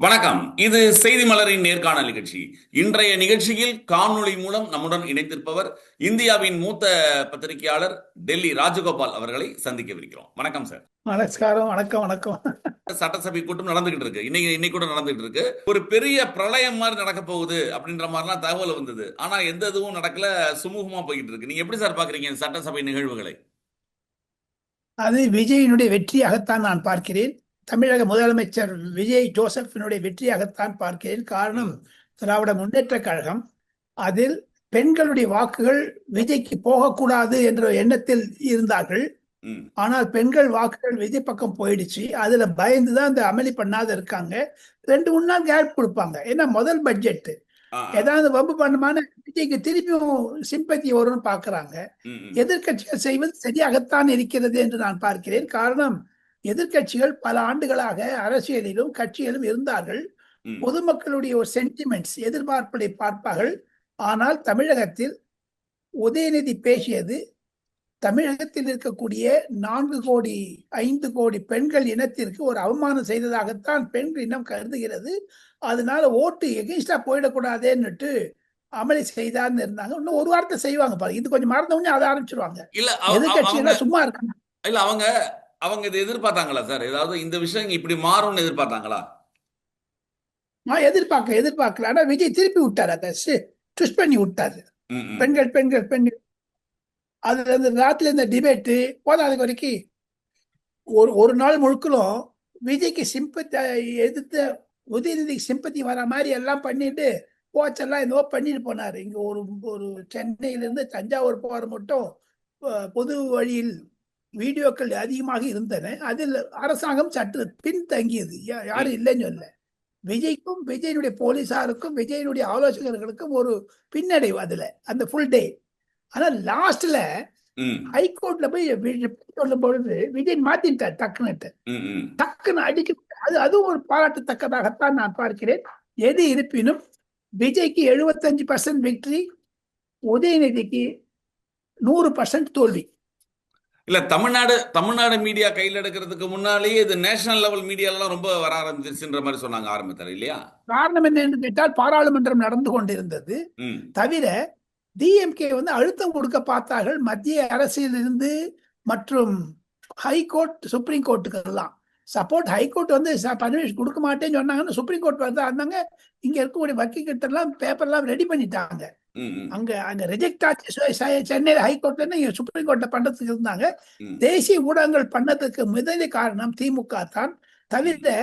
வணக்கம். இது செய்தி மலரின் நேர்காணல் நிகழ்ச்சி. இன்றைய நிகழ்ச்சியில் காணொளி மூலம் நம்முடன் இணைந்திருப்பவர் இந்தியாவின் மூத்த பத்திரிகையாளர் டெல்லி ராஜகோபால் அவர்களை சந்திக்கவிருக்கிறோம். வணக்கம் சார். நமஸ்காரம். வணக்கம் வணக்கம். சட்டசபை கூட்டம் நடந்துகிட்டு இருக்கு. இன்னைக்கு கூட நடந்துகிட்டு இருக்கு. ஒரு பெரிய பிரளயம் மாதிரி நடக்க போகுது அப்படின்ற மாதிரிலாம் தகவல் வந்தது. ஆனா எந்த இதுவும் நடக்கல, சுமூகமா போய்கிட்டு இருக்கு. நீங்க எப்படி சார் பாக்குறீங்க சட்டசபை நிகழ்வுகளை? அது விஜயினுடைய வெற்றியாகத்தான் நான் பார்க்கிறேன். தமிழக முதலமைச்சர் விஜய் ஜோசப்பினுடைய வெற்றியாகத்தான் பார்க்கிறேன். காரணம், திராவிட முன்னேற்ற கழகம் அதில் பெண்களுடைய வாக்குகள் விஜய்க்கு போகக்கூடாது என்ற எண்ணத்தில் இருந்தார்கள். ஆனால் பெண்கள் வாக்குகள் விஜய் பக்கம் போயிடுச்சு. அதுல பயந்துதான் அந்த அமளி பண்ணாத இருக்காங்க. 2-3 நாள் கேப் கொடுப்பாங்க. ஏன்னா முதல் பட்ஜெட் ஏதாவது வம்பு பண்ணுமான விஜய்க்கு திருப்பியும் சிம்பத்தி வரும்னு பாக்குறாங்க. எதிர்கட்சிகள் செய்வது சரியாகத்தான் இருக்கிறது என்று நான் பார்க்கிறேன். காரணம், எதிர்கட்சிகள் பல ஆண்டுகளாக அரசியலிலும் கட்சியிலும் இருந்தார்கள். பொதுமக்களுடைய ஒரு சென்டிமெண்ட்ஸ் எதிர்பார்ப்பதை பார்ப்பார்கள். ஆனால் தமிழகத்தில் உதயநிதி பேசியது தமிழகத்தில் இருக்கக்கூடிய 4 கோடி 5 கோடி பெண்கள் இனத்திற்கு ஒரு அவமானம் செய்ததாகத்தான் பெண்கள் இனம் கருதுகிறது. அதனால ஓட்டு எகென்ஸ்டா போயிடக்கூடாதுன்னுட்டு அமளி செய்தார்னு இருந்தாங்க. இன்னும் ஒரு வாரத்தை செய்வாங்க பாருங்க. இது கொஞ்சம் மறந்தவொடனே அதை ஆரம்பிச்சிருவாங்க. எதிர்கட்சிகள் சும்மா இருக்காங்க. இல்ல அவங்க இதை எதிர்பார்த்தாங்களா சார்? ஏதாவது இந்த விஷயம் இப்படி மாறும்னு எதிர்பார்த்தாங்களா? எதிர்பார்க்கல. ஆனா விஜய் திருப்பி விட்டாரு, அதை ட்விஸ்ட் பண்ணி விட்டாரு. பெண்கள் பெண்கள் பெண்கள் அதுல இருந்து ராத்திரி இந்த டிபேட்டு போதாத வரைக்கும் ஒரு நாள் முழுக்கலும் விஜய்க்கு சிம்பத்தி எதிர்த்த உதயநிதிக்கு சிம்பத்தி வர மாதிரி எல்லாம் பண்ணிட்டு போச்செல்லாம் என்னவோ பண்ணிட்டு போனாரு. இங்க ஒரு சென்னையில இருந்து தஞ்சாவூர் போற மட்டும் பொது வழியில் வீடியோக்கள் அதிகமாக இருந்தன. அதில் அரசாங்கம் சற்று பின்தங்கியது. யாரும் இல்லைன்னு சொல்ல. விஜய்க்கும் விஜயனுடைய போலீசாருக்கும் விஜயனுடைய ஆலோசகர்களுக்கும் ஒரு பின்னடைவு அதுல அந்த ஃபுல் டே. ஆனா லாஸ்ட்ல ஹைகோர்ட்ல போய் சொல்லும் பொழுது விஜய் மாத்திட்டார் டக்குன்னு அடிக்க. அதுவும் ஒரு பாராட்டத்தக்கதாகத்தான் நான் பார்க்கிறேன். எது இருப்பினும் விஜய்க்கு 75% விக்டரி, உதயநிதிக்கு 100% தோல்வி. இல்ல, தமிழ்நாடு மீடியா கையில் எடுக்கிறதுக்கு முன்னாலேயே இது நேஷனல் லெவல் மீடியாலாம் ரொம்ப வர ஆரம்பிச்சிருச்சுன்ற மாதிரி சொன்னாங்க ஆரம்பத்தில், இல்லையா? காரணம் என்ன என்று கேட்டால், பாராளுமன்றம் நடந்து கொண்டிருந்தது. தவிர டிஎம்கே அழுத்தம் கொடுக்க பார்த்தார்கள் மத்திய அரசியலிருந்து மற்றும் ஹைகோர்ட் சுப்ரீம் கோர்ட்டுக்கெல்லாம். சப்போர்ட் ஹைகோர்ட் பர்மிஷன் கொடுக்க மாட்டேன்னு சொன்னாங்கன்னு சுப்ரீம் கோர்ட் இருந்தாங்க. இங்க இருக்கக்கூடிய வக்கீல்கிட்ட எல்லாம் பேப்பர்லாம் ரெடி பண்ணிட்டாங்க. அங்க ரிஜெக்ட் ஆச்சு சென்னையில் ஹைகோர்ட்ல, இங்க சுப்ரீம் கோர்ட்ல பண்றதுக்கு இருந்தாங்க. தேசிய ஊடகங்கள் பண்ணதுக்கு முதல் காரணம் திமுக தான். தவிர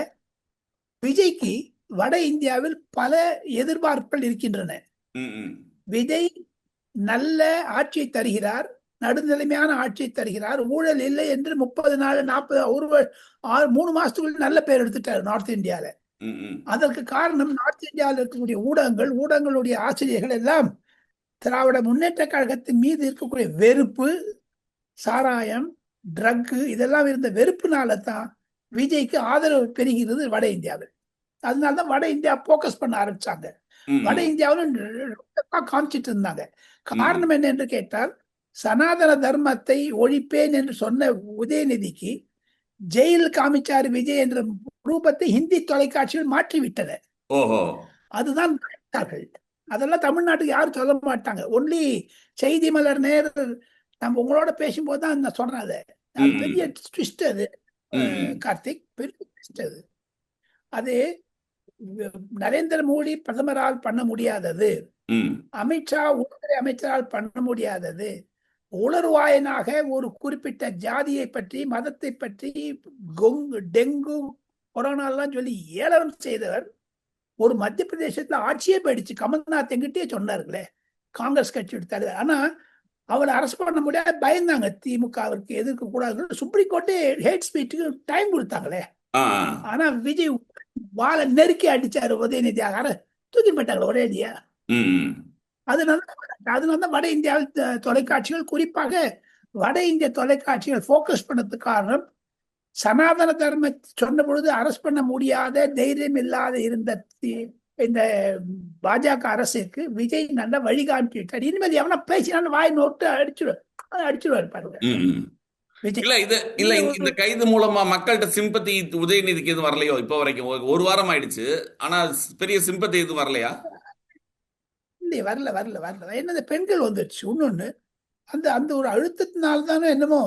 விஜய்க்கு வட இந்தியாவில் பல எதிர்பார்ப்புகள் இருக்கின்றன. விஜய் நல்ல ஆட்சியை தருகிறார், நடுநிலைமையான ஆட்சியை தருகிறார். ஊழல் இல்லை என்று 30 நாள் 40 3 மாசத்துக்குள்ள நல்ல பேர் எடுத்துட்டாரு நார்த் இந்தியால. அதற்கு காரணம் நார்த் இந்தியாவில் இருக்கக்கூடிய ஊடகங்களுடைய ஆசிரியர்கள் எல்லாம் திராவிட முன்னேற்ற கழகத்தின் மீது இருக்கக்கூடிய வெறுப்பு, சாராயம், ட்ரக் இதெல்லாம் இருந்த வெறுப்புனால தான் விஜய்க்கு ஆதரவு பெறுகிறது வட இந்தியாவில். அதனாலதான் வட இந்தியா போக்கஸ் பண்ண ஆரம்பிச்சாங்க. வட இந்தியாவிலும் காமிச்சிட்டு இருந்தாங்க. காரணம் என்ன என்று கேட்டால், சனாதன தர்மத்தை ஒழிப்பேன் என்று சொன்ன உதயநிதிக்கு ஜெயில் காமிச்சாரு விஜய் என்ற ரூபத்தை ஹிந்தி தொலைக்காட்சிகள் மாற்றிவிட்டன. அதுதான் அதெல்லாம் தமிழ்நாட்டுக்கு யாரும் சொல்ல மாட்டாங்க. ஒன்லி செய்தி மலர் நேர் நம்ம உங்களோட பேசும்போது தான் நான் சொல்றேன். அது பெரிய ட்விஸ்ட். அது கார்த்திக், பெரிய ட்விஸ்ட். அது நரேந்திர மோடி பிரதமரால் பண்ண முடியாதது, அமித்ஷா உள்துறை அமைச்சரால் பண்ண முடியாதது. உளறுவாயனாக ஒரு குறிப்பிட்ட ஜாதியை பற்றி, மதத்தை பற்றி, டெங்கு, கொரோனா எல்லாம் சொல்லி ஏளனம் செய்தவர் ஒரு மத்திய பிரதேசத்துல ஆட்சியே போயிடுச்சு. கமல்நாத் எங்கிட்டே சொன்னார்களே, காங்கிரஸ் கட்சி தலைவர். ஆனா அவரை அரசு பண்ண முடியாது, பயந்தாங்க. திமுகவிற்கு எதிர்க்க கூடாது, சுப்ரீம் கோர்ட்டே ஹேட் ஸ்பீச்சுக்கு டைம் கொடுத்தாங்களே. ஆனா விஜய் வாழை நெருக்கி அடிச்சாரு உதயநிதி, தூக்கி போயிட்டாங்க ஒரேடியா. அதனால வட இந்தியாவில் தொலைக்காட்சிகள், குறிப்பாக வட இந்திய தொலைக்காட்சிகள் போக்கஸ் பண்ணதுக்கு காரணம், சனாதன தர்ம சொன்ன பொழுது அரசு பண்ண முடியாத தைரியம் இல்லாத இருந்த இந்த பாஜக அரசுக்கு விஜய் நல்ல வழிகாட்டிட்டார். இனிமேல் எவனா பேசினாலும் வாய் நோட்டு அடிச்சிருவாரு பாருங்க. விஜய் இல்ல இது இல்ல இந்த இந்த கைது மூலமா மக்கள்கிட்ட சிம்பத்தி உதயநிதிக்கு எதுவும் வரலையோ இப்போ வரைக்கும் ஒரு வாரம் ஆயிடுச்சு. ஆனா பெரிய சிம்பத்தி எதுவும் வரலையா? இல்லை, வரல வரல வரல. என்னது, பெண்கள் வந்துடுச்சு இன்னொன்னு. அந்த அந்த ஒரு அழுத்தத்தினால தானே என்னமோ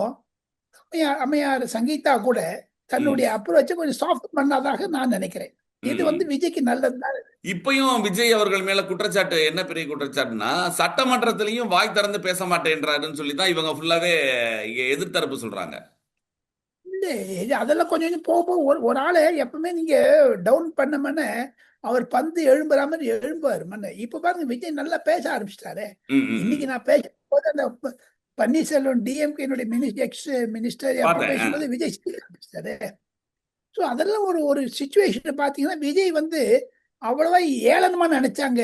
அம்மையார் சங்கீதா கூட ம் தன்னுடைய அப்ரோச்சை கொஞ்சம் சாஃப்ட் பண்ணாதாக நான் நினைக்கிறேன். இது ம். விஜய்க்கு நல்லது தான். இப்பயும் விஜய் அவர்கள் மேல குற்றச்சாட்டு என்ன பெரிய குற்றச்சாட்டுன்னா, சட்டமன்றத்திலையும் வாய் திறந்து பேச மாட்டேன்றாருன்னு சொல்லி தான் இவங்க ஃபுல்லாவே எதிர்த்தரப்பு சொல்றாங்க. இல்லை, அதெல்லாம் கொஞ்சம் கொஞ்சம் போக போக ஒரு ஆளை எப்பவுமே நீங்க டவுன் பண்ண அவர் பந்து எழும்புற மாதிரி எழும்புவார் மன்ன. இப்ப பாருங்க, விஜய் நல்லா பேச ஆரம்பிச்சிட்டாரு. ம் ம், ம். இன்னைக்கு நான் பேசும்போது அந்த பன்னீர்செல்வம் டிஎம்கேனுடைய எக்ஸ் மினிஸ்டர் அப்ப பார்த்தேன். பேசும்போது விஜய் சிரிக்க ஆரம்பிச்சிட்டாரு. ஸோ அதெல்லாம் ஒரு ஒரு சுச்சுவேஷன் பாத்தீங்கன்னா விஜய் அவ்வளவா ஏளனமா நினைச்சாங்க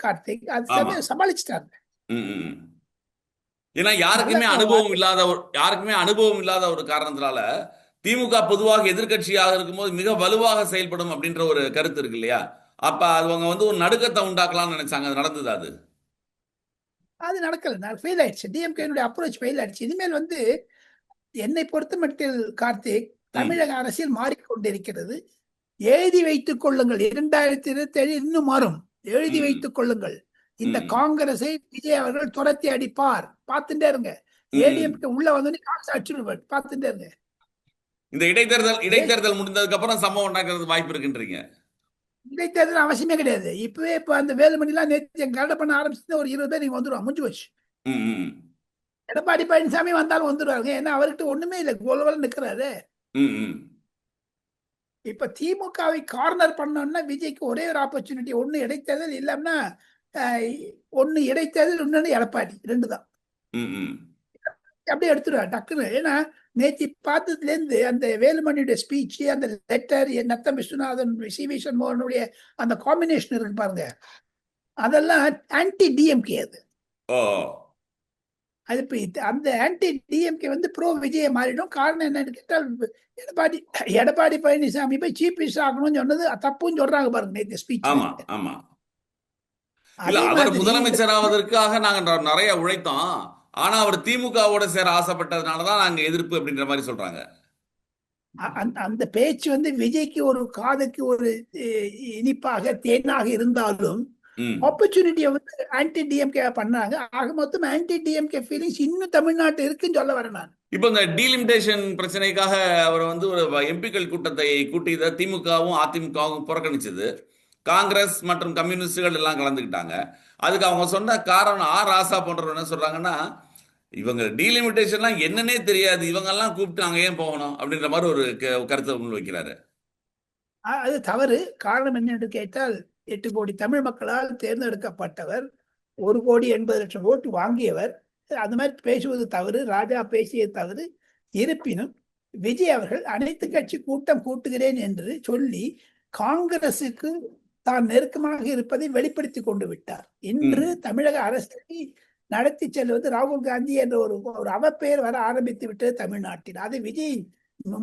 கார்த்திக். ஆமா. அது சமாளிச்சிட்டாங்க. ம் ம், ம். ஏன்னா நல்ல யாருக்குமே அனுபவம் இல்லாத ஒரு காரணத்தினால திமுக பொதுவாக எதிர்க்கட்சியாக இருக்கும்போது மிக வலுவாக செயல்படும் அப்படின்ற ஒரு கருத்து இருக்கு இல்லையா? அப்ப அவங்க ஒரு நடுக்கத்தை உண்டாக்கலாம்னு நினைச்சாங்க. அது நடந்தது அது. அது நடக்கல, நான் ஃபெயில் ஆயிடுச்சு. டிஎம்கேனுடைய அப்ரோச் ஃபெயில் ஆயிடுச்சு. இனிமேல் என்னை பொறுத்த மட்டில் கார்த்திக், ம் தமிழக அரசியல் மாறிக்கொண்டிருக்கிறது. எழுதி வைத்துக் கொள்ளுங்கள், 2027 இன்னும் மாறும். எழுதி ம் வைத்துக் கொள்ளுங்கள். இந்த ம் காங்கிரஸை விஜய் அவர்கள் துரத்தி அடிப்பார். பார்த்துட்டே இருங்க. ம். ஏடிஎம்கே உள்ள வந்தோடனே காசு அடிச்சுடுவார். பார்த்துட்டே இருங்க. இந்த இடைத்தேர்தல் முடிந்ததுக்கு அப்புறம் சம்பவம் நடக்கிறது வாய்ப்பு இருக்குன்றீங்க. இடைத்தேர்தல் அவசியமே கிடையாது. இப்ப அந்த வேலுமணி எல்லாம் நேற்று கலட பண்ண ஆரம்பிச்சு ஒரு 20 பேர் நீங்க வந்துருவாங்க, முடிஞ்சு போச்சு. ம் ம் எடப்பாடி பழனிசாமி வந்தாலும் வந்துருவாங்க. ஏன்னா அவர்கிட்ட ஒண்ணுமே இல்லை, கோலவல் நிக்கிறாரு. ம் ம். இப்ப திமுகவை கார்னர் பண்ணோம்னா விஜய்க்கு ஒரே ஒரு ஆப்பர்ச்சுனிட்டி. ஒண்ணு இடைத்தேர்தல், இல்லைன்னா ஒண்ணு இடைத்தேர்தல், இன்னொன்னு எடப்பாடி, ரெண்டு தான். ம் ம். அப்படியே எடுத்துருவாரு டக்குன்னு. ஏன்னா நேற்று பார்த்ததுல இருந்து அந்த வேலுமணியுடைய ஸ்பீச், அந்த லெட்டர், நத்தம் விஸ்வநாதன், சி.வி. சண்முகனுடைய அந்த காம்பினேஷன் இருக்கு பாருங்க, அதெல்லாம் ஆன்டி டிஎம்கே. ஓ. அது இப்ப அந்த ஆன்டி டிஎம்கே ப்ரோ விஜய மாறிடும். காரணம் என்னன்னு கேட்டால், எடப்பாடி எடப்பாடி பழனிசாமி போய் சீஃப் மினிஸ்டர் ஆகணும்னு சொன்னது தப்புன்னு சொல்றாங்க பாருங்க நேற்று ஸ்பீச். ஆமா ஆமா. இல்ல அதே அவர் மாதிரி முதலமைச்சர் ஆவதற்காக நாங்க நிறைய உழைத்தோம். ஆனா அவர் திமுகவோட சேர ஆசைப்பட்டதுனாலதான் நாங்க எதிர்ப்பு அப்படின்ற மாதிரி சொல்றாங்க. அந்த பேச்சு விஜய்க்கு ஒரு காதுக்கு ஒரு இனிப்பாக தேனாக இருந்தாலும் ம். ஆப்பர்ச்சுனிட்டியை ஆன்டி டிஎம்கே பண்ணாங்க. ஆக மொத்தம் ஆன்டி டிஎம்கே ஃபீலிங்ஸ் இன்னும் தமிழ்நாட்டு இருக்குன்னு சொல்ல வரேன் நான். இப்போ இந்த டீலிமிட்டேஷன் பிரச்சனைக்காக அவர் ஒரு எம்பிக்கள் கூட்டத்தை கூட்டியதை திமுகவும் அதிமுகவும் புறக்கணிச்சது. காங்கிரஸ் மற்றும் கம்யூனிஸ்டுகள் எல்லாம் கலந்துக்கிட்டாங்க. அதுக்கு அவங்க சொன்ன காரணம் ராசா போன்றவர் என்ன சொல்றாங்கன்னா, இவங்க டீலிமிட்டேஷன்லாம் என்னன்னே தெரியாது, இவங்கெல்லாம் கூப்பிட்டு அங்க ஏன் போகணும் அப்படின்ற மாதிரி ஒரு கருத்தை முன்வைக்கிறாரு. அது தவறு. காரணம் என்னென்று கேட்டால், 8 கோடி தமிழ் மக்களால் தேர்ந்தெடுக்கப்பட்டவர், 1,80,00,000 ஓட்டு வாங்கியவர். அந்த மாதிரி பேசுவது தவறு. ராஜா பேசியது தவறு. இருப்பினும் விஜய் அவர்கள் அனைத்து கட்சி கூட்டம் கூட்டுகிறேன் என்று சொல்லி காங்கிரசுக்கு தான் நெருக்கமாக இருப்பதை வெளிப்படுத்தி கொண்டு விட்டார். இன்று தமிழக அரசை நடத்தி செல்வது ராகுல் காந்தி என்ற ஒரு அவப்பெயர் வர ஆரம்பித்து விட்டது தமிழ்நாட்டில். அது விஜய்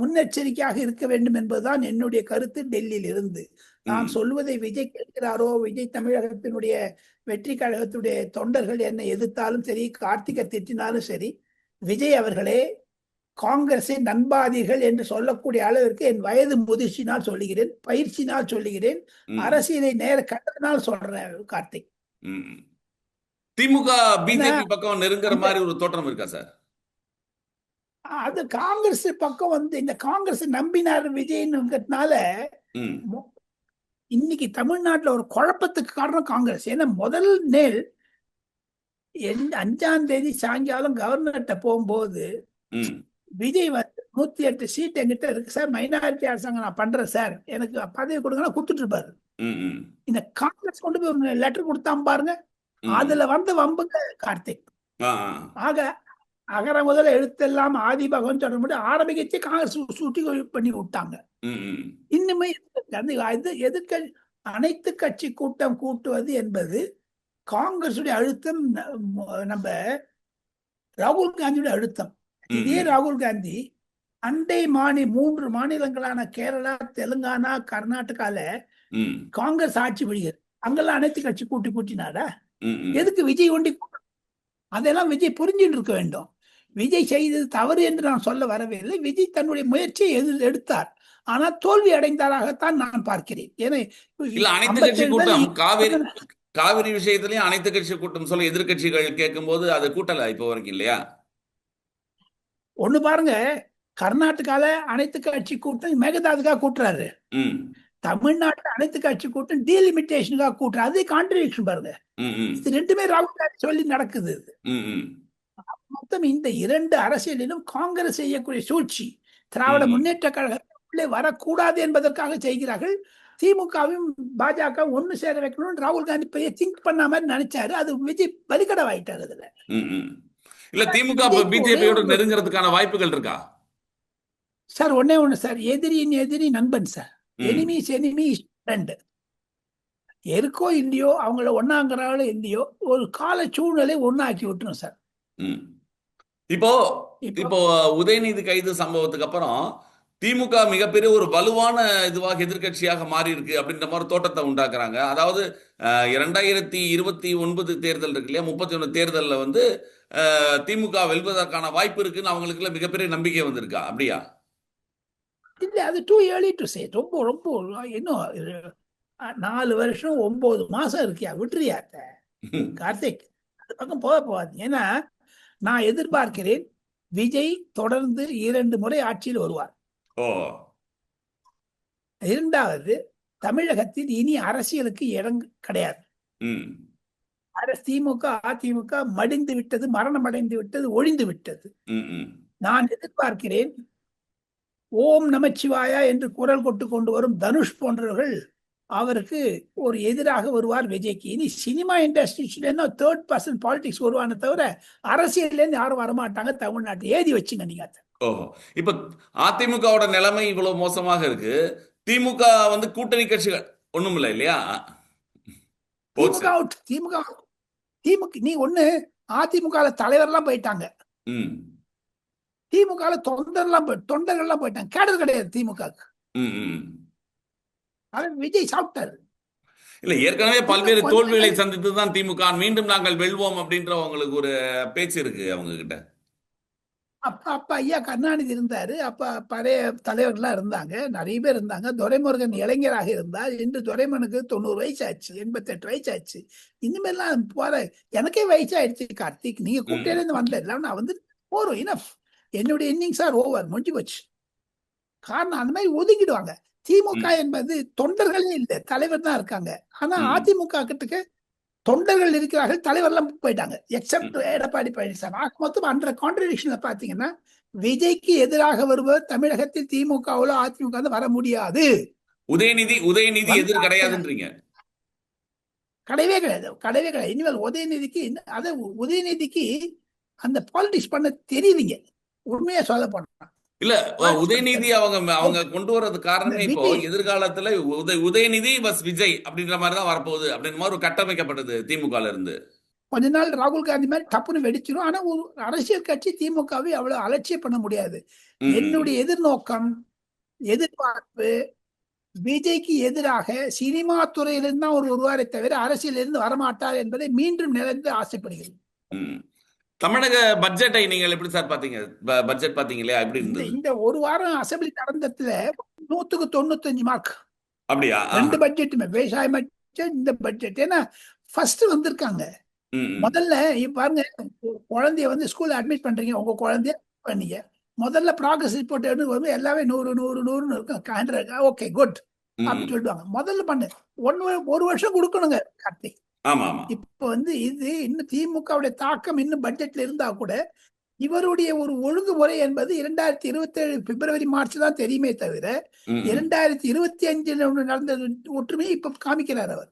முன்னெச்சரிக்கையாக இருக்க வேண்டும் என்பதுதான் என்னுடைய கருத்து. டெல்லியில் இருந்து நான் சொல்வதை விஜய் கேட்கிறாரோ, விஜய் தமிழகத்தினுடைய வெற்றி கழகத்துடைய தொண்டர்கள் என்னை எதிர்த்தாலும் சரி, கார்த்திகை திட்டினாலும் சரி, விஜய் அவர்களே, காங்கிரஸை நண்பாதீர்கள் என்று சொல்லக்கூடிய அளவிற்கு என் வயது முதிர்ச்சினால் சொல்லுகிறேன், பயிற்சினால் சொல்லுகிறேன், அரசியலை நேர கண்டனால் சொல்றேன் கார்த்திக். திமுக பிஜேபி பக்கம் நெருங்குற மாதிரி ஒரு தோற்றம் இருக்கா சார்? அது காங்கிரஸ் பக்கம் இந்த காங்கிரஸ் நம்பினார் விஜய்னுங்கிறதுனால இன்னைக்கு தமிழ்நாட்டில் ஒரு குழப்பத்துக்கு காரணம் காங்கிரஸ். ஏன்னா முதல் நேல் 5ஆம் தேதி சாயங்காலம் கவர்னர்கிட்ட போகும்போது விஜய் 108 சீட் என்கிட்ட இருக்கு சார், மைனாரிட்டி அரசாங்கம் நான் பண்றேன் சார், எனக்கு பதவி கொடுங்கன்னா கொடுத்துட்டு இருப்பாரு. இந்த காங்கிரஸ் கொண்டு போய் ஒரு லெட்டர் கொடுத்தாம பாருங்க, அதுல வம்புங்க கார்த்திக். ஆக அகர முதல எழுத்தெல்லாம் ஆதி பகவான் சொல்ல முடியும் ஆரம்பிச்சு காங்கிரஸ் சுட்டி பண்ணி விட்டாங்க. இன்னுமே அனைத்து கட்சி கூட்டம் கூட்டுவது என்பது காங்கிரசுடைய அழுத்தம், நம்ம ராகுல் காந்தியுடைய அழுத்தம். இதே ராகுல் காந்தி அண்டை 3 மாநிலங்களான கேரளா, தெலுங்கானா, கர்நாடகால காங்கிரஸ் ஆட்சி விடுகிறது. அங்கெல்லாம் அனைத்து கட்சி கூட்டினாரா? எதுக்கு விஜய் ஒண்டி? அதெல்லாம் விஜய் புரிஞ்சுட்டு இருக்க வேண்டும். விஜய் செய்தது தவறு என்று நான் சொல்ல வரவில்லை. விஜய் தன்னுடைய முயற்சியை எடுத்தார். ஆனால் தோல்வி அடைந்தாராகத்தான் நான் பார்க்கிறேன். ஏன்னா இல்ல, அனைத்து கட்சி 57 கூட்டம் பேர் காவிரி விஷயத்திலயும் அனைத்து கட்சி கூட்டம் சொல்ல எதிர்க்கட்சிகள் கேட்கும் போது அது கூட்டல இப்போ வரைக்கும் இல்லையா? ஒண்ணு பாருங்க, கர்நாடகால அனைத்து கட்சி கூட்டம் மேகதாதுக்காக கூட்டுறாரு. ம் தமிழ்நாட்டுல அனைத்து கட்சி கூட்டம் டீலிமிட்டேஷனுக்காக கூட்டுறாரு. அது கான்ட்ரடிக்ஷன் பாருங்க. ம் ம் இது ரெண்டுமே ராகுல் காந்தி சொல்லி நடக்குது. ம் ம் மொத்தம் இந்த இரண்டு அரசியலிலும் காங்கிரஸ் செய்யக்கூடிய சூழ்ச்சி திராவிட ம் முன்னேற்ற கழகத்திலே வரக்கூடாது என்பதற்காக செய்கிறார்கள். திமுகவும் பாஜக ஒண்ணு சேர வைக்கணும்னு ராகுல் காந்தி பெரிய திங்க் பண்ண மாதிரி நினைச்சாரு. அது விஜய் பலிகடவாயிட்டாரு அதுல. ம் ம். இல்ல, திமுக விஜய்க்கு ஒரே பிஜேபியோட ஒரு நெருங்கிறதுக்கான வாய்ப்புகள் இருக்கா? சார், ஒண்ணே ஒண்ணு சார், எதிரியின் எதிரி நண்பன் சார். ம் எனிமீஸ் எனிமி ஃப்ரெண்ட். இருக்கோ இல்லையோ, அவங்கள ஒன்னாங்கிறாங்களோ இல்லையோ, ஒரு கால சூழ்நிலை ஒன்னாக்கி விட்டுரும் சார். ம். இப்போ இப்போ இப்போ உதயநிதி கைது சம்பவத்துக்கு அப்புறம் திமுக மிகப்பெரிய ஒரு வலுவான இதுவாக எதிர்க்கட்சியாக மாறி இருக்கு அப்படின்ற மாதிரி தோட்டத்தை உண்டாக்குறாங்க. அதாவது 2029 தேர்தல் இருக்கு இல்லையா, 31 தேர்தலில் வந்து திமுக வெல்வதற்கான வாய்ப்பு இருக்குன்னு அவங்களுக்குள்ள மிகப்பெரிய நம்பிக்கை வந்திருக்கா? அப்படியா? இல்ல, அது டூ ஏர்லி டு சே. ரொம்ப ரொம்ப இன்னும் 4 வருஷம் 9 மாசம் இருக்கியா, விட்டுறியா கார்த்திக்? அது பக்கம் போகாது. ஏன்னா நான் எதிர்பார்க்கிறேன் விஜய் தொடர்ந்து 2 முறை ஆட்சியில் வருவார். ஓ. இரண்டாவது, தமிழகத்தில் இனி அரசியலுக்கு இடம் கிடையாது. ம் திமுக அதிமுக மடிந்து விட்டது, மரணம் அடைந்து விட்டது, ஒழிந்து விட்டது. ம் ம் நான் எதிர்பார்க்கிறேன் ஓம் நமச்சிவாயா என்று குரல் கொண்டு கொண்டு வரும் தனுஷ் போன்றவர்கள் அவருக்கு ஒரு எதிராக வருவார் விஜய்க்கு. இனி சினிமா இண்டஸ்ட்ரியில தேர்ட் பர்சன் பாலிடிக்ஸ் வருவானே தவிர அரசியல்ல இருந்து யாரும் வரமாட்டாங்க. தமிழ்நாட்டில் ஏதி வச்சுங்க நீங்க. ஓஹோ. இப்ப அதிமுகவோட நிலைமை இவ்வளவு மோசமாக இருக்கு. திமுக வந்து கூட்டணி கட்சிகள் ஒண்ணும் இல்லை இல்லையா? போச்சு. திமுக அவுட். திமுக நீ ஒண்ணு, அதிமுக தலைவர்லாம் போயிட்டாங்க. ம் திமுக தொண்டர்கள்லாம் போயிட்டாங்க. கேடர் கிடையாது திமுக. ம் ம். விஜய் சாப்பிட்டாரு. இல்ல, ஏற்கனவே பல்வேறு தோல்விகளை சந்தித்து தான் திமுக மீண்டும் நாங்கள் வெல்வோம் அப்படின்ற உங்களுக்கு ஒரு பேச்சு இருக்கு அவங்க கிட்ட. அப்ப ஐயா கருணாநிதி இருந்தாரு. அப்ப பழைய தலைவர்கள்லாம் இருந்தாங்க, நிறைய பேர் இருந்தாங்க. துரைமுருகன் இளைஞராக இருந்தார். இன்று துரைமுருகனுக்கு 90 வயசு ஆச்சு, 88 வயசு ஆச்சு. இனிமேல்லாம் போற எனக்கே வயசு ஆயிடுச்சு கார்த்திக். நீங்க கூட்டையில இருந்து வரல, நான் வந்து போறோம். இனஃப், என்னுடைய இன்னிங்ஸ் ஆர் ஓவர், முடிஞ்சு போச்சு. காரணம் அந்த மாதிரி ஒதுக்கிடுவாங்க. திமுக என்பது தொண்டர்களே இல்லை, தலைவர் தான் இருக்காங்க. ஆனா அதிமுக கிட்டக்கு தொண்டர்கள் இருக்கிறார்கள், தலைவர்லாம் போயிட்டாங்க. எக்ஸப்ட் எடப்பாடி பழனிசாமி. மொத்தம் அன்ற கான்ட்ரடிக்ஷன்ல பாத்தீங்கன்னா விஜய்க்கு எதிராக வருவர் தமிழகத்தில் திமுகவுல அதிமுக வர முடியாது. உதயநிதி எதிர் கிடையாதுன்றீங்க? கிடையவே கிடையாது. இனிமேல் உதயநிதிக்கு அந்த பாலிடிக்ஸ் பண்ண தெரியலீங்க, உண்மையா சொல்ல போனா. இல்ல, உதயநிதி அவங்க கொண்டு வர்றது காரணமே இப்போ எதிர்காலத்துல உதயநிதி பஸ் விஜய் அப்படின்ற மாதிரி தான் வரப்போகுது அப்படின்ற மாதிரி ஒரு கட்டமைக்கப்பட்டது திமுகல இருந்து. கொஞ்ச நாள் ராகுல் காந்தி மாதிரி டப்புன்னு வெடிச்சிடும். ஆனா ஒரு அரசியல் கட்சி திமுகவை அவ்வளவு அலட்சியம் பண்ண முடியாது. என்னுடைய எதிர்நோக்கம், எதிர்பார்ப்பு, விஜய்க்கு எதிராக சினிமா துறையிலிருந்து தான் ஒரு வருவாரை தவிர அரசியலிருந்து வரமாட்டார் என்பதை மீண்டும் நிலைந்து ஆசைப்படுகிறேன். தமிழக பட்ஜெட்டை நீங்கள் எப்படி சார் பாத்தீங்க? பட்ஜெட் பாத்தீங்க இல்லையா, எப்படி இருந்தது? இந்த ஒரு வாரம் அசம்பிளி நடந்ததுல 100க்கு 95 மார்க். அப்படியா? 2 பட்ஜெட்டுமே, விவசாய பட்ஜெட், இந்த பட்ஜெட். ஏன்னா ஃபர்ஸ்ட் வந்திருக்காங்க. முதல்ல பாருங்க, குழந்தைய வந்து ஸ்கூல்ல அட்மிட் பண்றீங்க, உங்க குழந்தைய பண்ணீங்க. முதல்ல ப்ராக்ரஸ் ரிப்போர்ட் எடுத்து வரும்போது எல்லாமே 100 100 100 இருக்கும். ஓகே குட் அப்படின்னு சொல்லிடுவாங்க. முதல்ல பண்ணு. ஒரு வருஷம் கொடுக்கணுங்க கார்த்திக். இப்ப வந்து இது இன்னும் திமுகவுடைய தாக்கம் இன்னும் பட்ஜெட்ல இருந்தா கூட இவருடைய ஒரு ஒழுங்குமுறை என்பது 2027 பிப்ரவரி மார்ச் தான் தெரியுமே தவிர 2025 நடந்த ஒற்றுமையை இப்ப காமிக்கிறார் அவர்.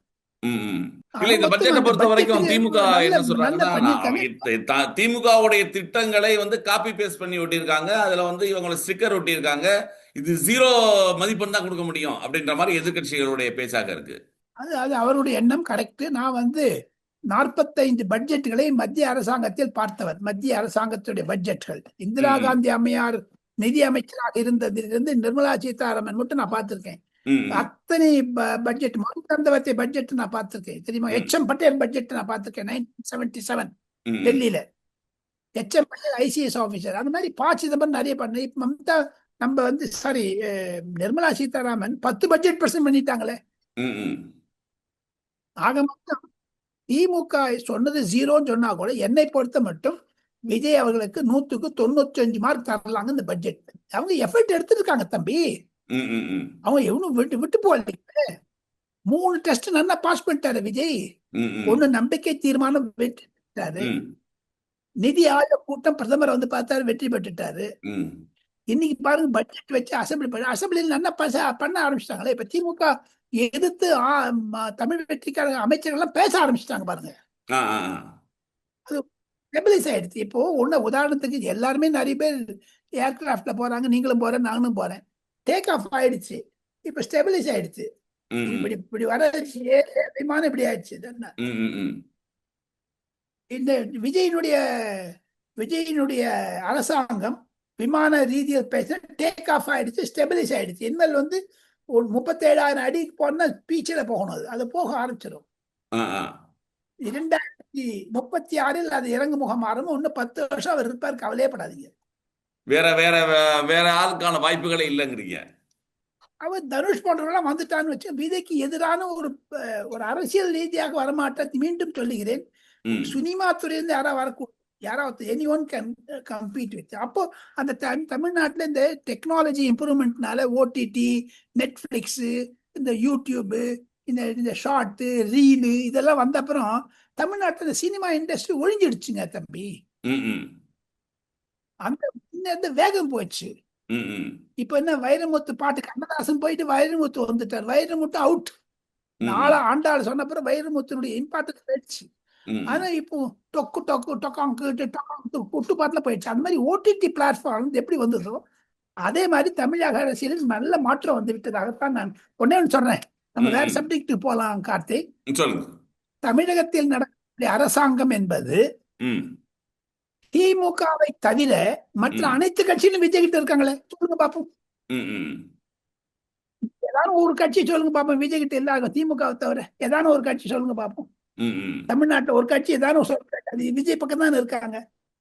இல்ல, இந்த பட்ஜெட்டை பொறுத்த வரைக்கும் திமுக என்ன சொல்றாங்கன்னா, திமுகவுடைய திட்டங்களை வந்து காப்பி பேஸ்ட் பண்ணி ஒட்டியிருக்காங்க. அதுல வந்து இவங்களை ஸ்டிக்கர் ஒட்டியிருக்காங்க. இது 0 மதிப்பெண் தான் கொடுக்க முடியும் அப்படின்ற மாதிரி எதிர்கட்சிகளுடைய பேச்சாக இருக்கு. அது அவருடைய எண்ணம் கரெக்ட். நான் வந்து 45 பட்ஜெட்டுகளை மத்திய அரசாங்கத்தில் பார்த்தவர். மத்திய அரசாங்கத்துடைய பட்ஜெட்கள், இந்திரா காந்தி அம்மையார் நிதி அமைச்சராக இருந்ததிலிருந்து நிர்மலா சீதாராமன் மட்டும் நான் பார்த்திருக்கேன். அத்தனை பட்ஜெட், மருந்தவத்தை பட்ஜெட் நான் பார்த்திருக்கேன் தெரியுமா. எச்.எம். பட்டேல் பட்ஜெட் நான் பார்த்திருக்கேன் 1977 டெல்லியில. HMI ICS ஆபீசர் அந்த மாதிரி ப. சிதம்பரம் நிறைய பண்ண. இப்ப மம்தா நம்ம வந்து sorry Nirmala Sitharaman 10 budget present பண்ணிட்டாங்களே. ஆக மொத்தம் திமுக சொன்னது 0ன்னு சொன்னா கூட என்னை பொறுத்த மட்டும் விஜய் அவர்களுக்கு 100க்கு 95 மார்க் தரலாங்க இந்த பட்ஜெட். அவங்க எஃபர்ட் எடுத்துருக்காங்க தம்பி. அவங்க எவனும் விட்டு போகல. 3 டெஸ்ட் நல்லா பாஸ் பண்ணிட்டாரு விஜய். ஒண்ணு நம்பிக்கை தீர்மானம் வெற்றி பெற்றாரு. நிதி ஆயோக் கூட்டம் பிரதமர் வந்து பார்த்தாரு, வெற்றி பெற்றுட்டாரு. இன்னைக்கு பாருங்க பட்ஜெட் வச்சு அசம்பிளியில் நல்லா பண்ண ஆரம்பிச்சிட்டாங்களே. இப்ப திமுக எதிர்த்து தமிழ் வெற்றிக்கான அமைச்சர்கள் எல்லாம் பேச ஆரம்பிச்சிட்டாங்க பாருங்க. அது ஸ்டெபிலைஸ் ஆயிடுச்சு. இப்போ உதாரணத்துக்கு எல்லாருமே நிறைய பேர் ஏர்கிராஃப்ட்ல போறாங்க, நீங்களும் போறேன், நானும் போறேன். டேக் ஆஃப் ஆயிடுச்சு. இப்ப ஸ்டெபிலைஸ் ஆயிடுச்சு. இப்படி வர விமானம் இப்படி ஆயிடுச்சு. இந்த விஜயினுடைய அரசாங்கம் விமான ரீதியில் பேச டேக் ஆஃப் ஆயிடுச்சு, ஸ்டெபிலைஸ் ஆயிடுச்சு. இனிமேல் வந்து ஒரு 37,000 அடிக்கு போனா பீச்சில் போகணும். அது போக ஆரம்பிச்சிடும். 2036 அது இறங்கு முகம் மாறும். இன்னும் 10 வருஷம் அவர் இருப்பார், கவலையப்படாதீங்க. வேற வேற வேற ஆளுக்கான வாய்ப்புகளே இல்லைங்கிறீங்க. அவர் தனுஷ் போன்றவர்களாம் வந்துட்டான்னு வச்சு விஜய்க்கு எதிரான ஒரு அரசியல் ரீதியாக வரமாட்டேன். மீண்டும் சொல்லுகிறேன், சினிமா துறையிலிருந்து யாராவது any one can compete with. அப்போ அந்த தமிழ்நாட்டில் இந்த டெக்னாலஜி இம்ப்ரூவ்மெண்ட்னால ஓடிடி, நெட்ஃபிளிக்ஸ், இந்த யூடியூப், இந்த ஷார்ட் ரீலு இதெல்லாம் வந்த அப்புறம் தமிழ்நாட்டில் சினிமா இண்டஸ்ட்ரி ஒழிஞ்சிடுச்சுங்க தம்பி. அந்த வேகம் போச்சு. இப்ப என்ன வைரமுத்து பாட்டு, கண்ணதாசன் போயிட்டு வைரமுத்து வந்துட்டார். வைரமுத்து அவுட். நாளா ஆண்டாள் சொன்ன பிறகு வைரமுத்தினுடைய இம்பார்ட்டன்ஸ் போயிடுச்சு. ஆனா இப்போ டொக்கு டொக்கு டொக்காங்கு குட்டு பாட்டுல போயிடுச்சு. அந்த மாதிரி ஓடிடி பிளாட்ஃபார்ம் எப்படி வந்ததோ அதே மாதிரி தமிழக அரசியலில் நல்ல மாற்றம் வந்து விட்டதாகத்தான் நான் ஒன்னே சொல்றேன். நம்ம வேற சப்ஜெக்ட் போலாம் கார்த்திக். தமிழகத்தில் நடக்கக்கூடிய அரசாங்கம் என்பது திமுகவை தவிர மற்ற அனைத்து கட்சியிலும் விஜய் கிட்ட இருக்காங்களே, சொல்லுங்க பாப்போம். ஏதாவது ஒரு கட்சி சொல்லுங்க பாப்போம் விஜய் கிட்ட இல்லாத. திமுகவை தவிர ஏதாவது ஒரு கட்சி சொல்லுங்க பாப்போம். தமிழ்நாட்டுல ஒரு கட்சி ஏதாவது சொல்றாங்க, விஜய் பக்கம் தான் இருக்காங்க.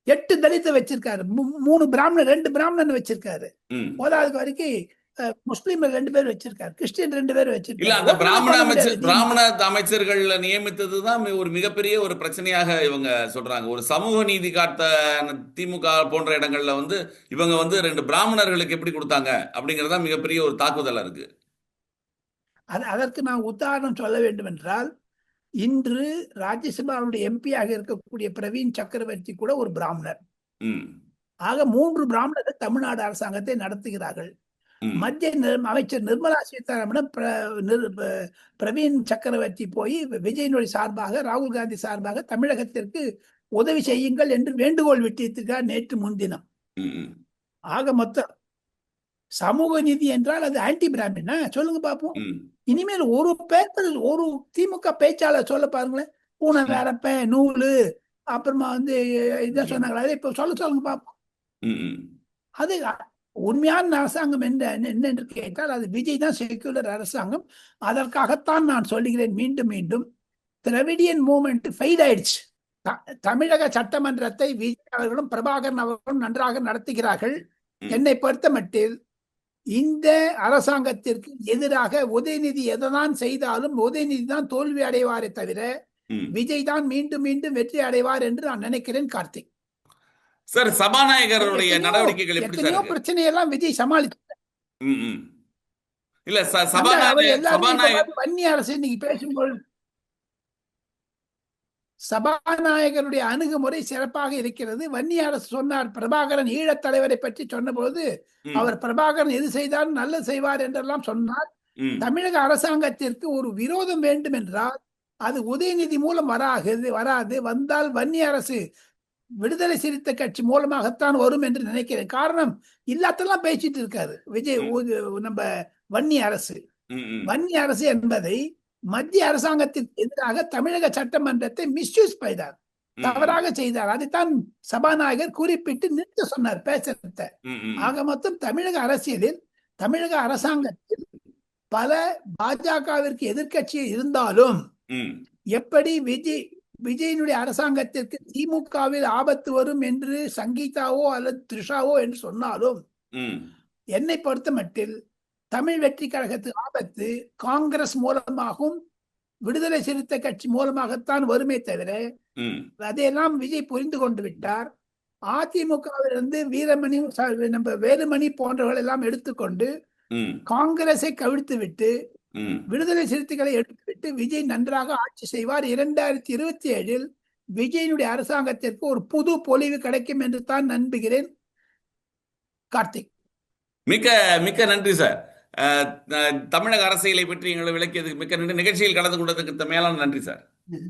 8 தலித்தை வச்சிருக்காரு, 3 பிராமணன், 2 பிராமணன் வச்சிருக்காரு. 9வது வரைக்கும் முஸ்லீம் 2 பேர் வச்சிருக்காரு, கிறிஸ்டியன் 2 பேர் வச்சிருக்காரு. இல்ல, அந்த பிராமண அமைச்சர்கள் நியமித்ததுதான் ஒரு மிகப்பெரிய ஒரு பிரச்சனையாக இவங்க சொல்றாங்க. ஒரு சமூக நீதி காட்ட திமுக போன்ற இடங்கள்ல வந்து இவங்க வந்து 2 பிராமணர்களுக்கு எப்படி கொடுத்தாங்க அப்படிங்கறதா மிகப்பெரிய ஒரு தாக்குதலா இருக்கு. அதற்கு நான் உதாரணம் சொல்ல வேண்டும் என்றால், இன்று ராஜ்யசபாவுடைய எம்பியாக இருக்கக்கூடிய பிரவீன் சக்கரவர்த்தி கூட ஒரு பிராமணர். ஆக 3 பிராமணர்கள் தமிழ்நாடு அரசாங்கத்தை நடத்துகிறார்கள். மத்திய அமைச்சர் நிர்மலா சீதாராமன் பிரவீன் சக்கரவர்த்தி போய் விஜயனுடைய சார்பாக, ராகுல் காந்தி சார்பாக தமிழகத்திற்கு உதவி செய்யுங்கள் என்று வேண்டுகோள் விட்டிருக்கிறார் நேற்று முன்தினம். ஆக மொத்தம் சமூக நீதி என்றால் அது ஆன்டி பிராமினா? சொல்லுங்க பாப்போம். இனிமேல் ஒரு திமுக பேச்சாளர் சொல்ல பாருங்களேன். பூனை வேறப்ப நூலு அப்புறமா வந்து இதான் சொன்னாங்களா, இப்ப சொல்லுங்க பாப்போம். அது உண்மையான அரசாங்கம் என்று கேட்டால் அது விஜய் தான் செக்யூலர் அரசாங்கம். அதற்காகத்தான் நான் சொல்லுகிறேன் மீண்டும் மீண்டும், திராவிடியன் மூவ்மெண்ட் ஃபெயில் ஆயிடுச்சு. தமிழக சட்டமன்றத்தை விஜய் அவர்களும் பிரபாகரன் அவர்களும் நன்றாக நடத்துகிறார்கள். என்னை பொறுத்த மட்டில் இந்த அரசாங்கத்திற்கு எதிராக உதயநிதி எதைதான் செய்தாலும் உதயநிதி தான் தோல்வி அடைவாரே தவிர விஜய் தான் மீண்டும் மீண்டும் வெற்றி அடைவார் என்று நான் நினைக்கிறேன் கார்த்திக். சார், சபாநாயகருடைய நடவடிக்கைகள் எப்படி சார்? பிரச்சனையெல்லாம் விஜய் சமாளித்தார். இல்ல சபாநாயகர் வன்னி அரசு இன்னைக்கு பேசும்போது சபாநாயகருடைய அணுகுமுறை சிறப்பாக இருக்கிறது. வன்னி அரசு சொன்னார், பிரபாகரன் ஈழத் தலைவரை பற்றி சொன்னபோது அவர் பிரபாகரன் எது செய்தாலும் நல்லது செய்வார் என்றெல்லாம் சொன்னார். தமிழக அரசாங்கத்திற்கு ஒரு விரோதம் வேண்டும் என்றால் அது உதயநிதி மூலம் வராது. வந்தால் வன்னி அரசு விடுதலை சிறுத்தை கட்சி மூலமாகத்தான் வரும் என்று நினைக்கிறேன். காரணம் இல்லாதெல்லாம் பேசிட்டு இருக்காரு விஜய். நம்ம வன்னி அரசு என்பதை மத்திய அரசாங்கத்திற்கு எதிராக தமிழக சட்டமன்றத்தை மிஸ்யூஸ் செய்தார், தவறாக செய்தார். அதைத்தான் சபாநாயகர் குறிப்பிட்டு நிறுத்த சொன்னார் பேசுறத. ஆக மொத்தம் தமிழக அரசியலில், தமிழக அரசாங்கத்தில் பல பாஜகவிற்கு எதிர்கட்சி இருந்தாலும் எப்படி விஜயனுடைய அரசாங்கத்திற்கு திமுகவில் ஆபத்து வரும் என்று சங்கீதாவோ அல்லது த்ரிஷாவோ என்று சொன்னாலும் ம் என்னை பொறுத்த மட்டில் தமிழ் வெற்றி கழகத்துக்கு ஆபத்து காங்கிரஸ் மூலமாகவும் விடுதலை சிறுத்தை கட்சி மூலமாகத்தான் வருமே தவிர ம் அதையெல்லாம் விஜய் புரிந்து கொண்டு விட்டார். அதிமுகவிலிருந்து வீரமணி நம்ம வேலுமணி போன்றவர்கள் எல்லாம் எடுத்துக்கொண்டு ம் காங்கிரஸை கவிழ்த்து விட்டு ம் விடுதலை சிறுத்தைகளை எடுத்துவிட்டு விஜய் நன்றாக ஆட்சி செய்வார். 2027 விஜயனுடைய அரசாங்கத்திற்கு ஒரு புது பொலிவு கிடைக்கும் என்று தான் நம்புகிறேன். கார்த்திக், மிக்க மிக்க நன்றி சார். தமிழக அரசியலை பற்றி எங்களை விளக்கியதுக்கு மிக்க நன்றி. நிகழ்ச்சியில் கலந்து கொண்டதுக்கு மேலான நன்றி சார்.